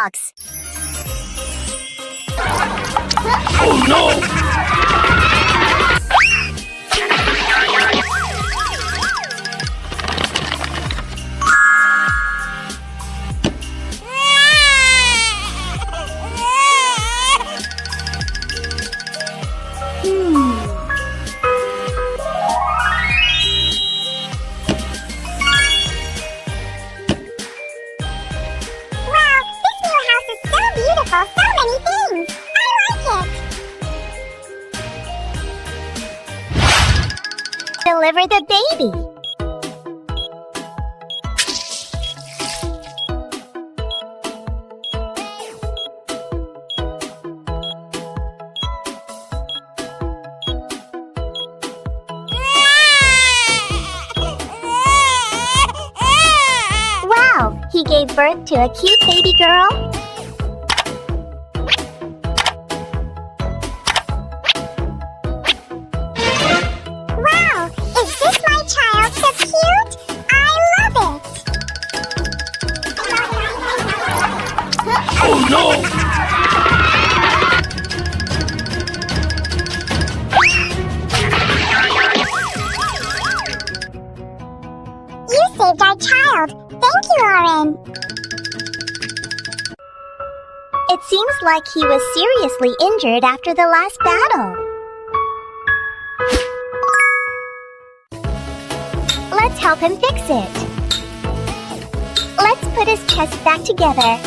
box. Oh no! Deliver the baby. Wow, he gave birth to a cute baby girl. Oh no! You saved our child. Thank you, Oren. It seems like he was seriously injured after the last battle. Let's help him fix it. Let's put his chest back together.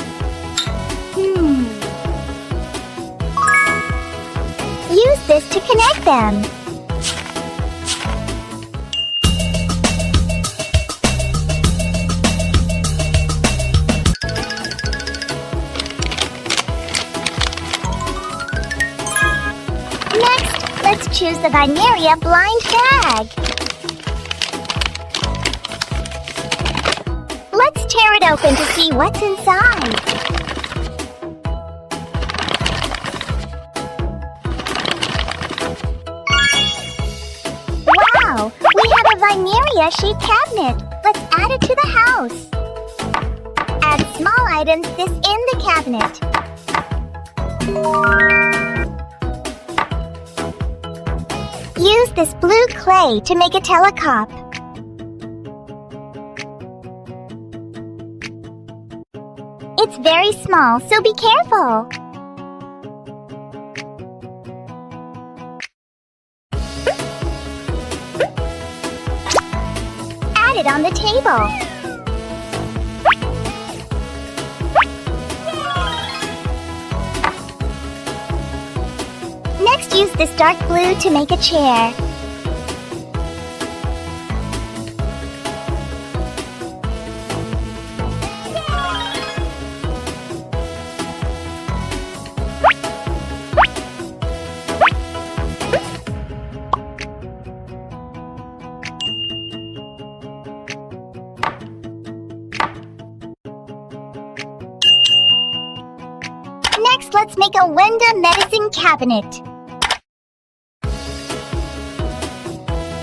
Use this to connect them. Next, let's choose the Vineria blind bag. Let's tear it open to see what's inside. Wow, we have a Vineria-shaped cabinet. Let's add it to the house. Add small items this in the cabinet. Use this blue clay to make a telecop. It's very small, so be careful. Add it on the table. Next, use this dark blue to make a chair. Next, let's make a Wenda medicine cabinet.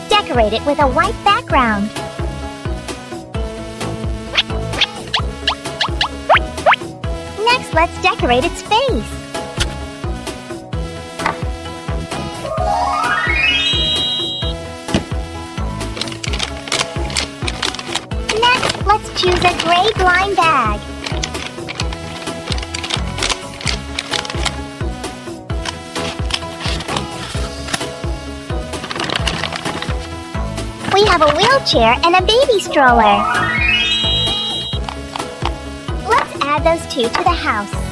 Decorate it with a white background. Next, let's decorate its face. Next, let's choose a gray blind bag. We have a wheelchair and a baby stroller. Let's add those two to the house.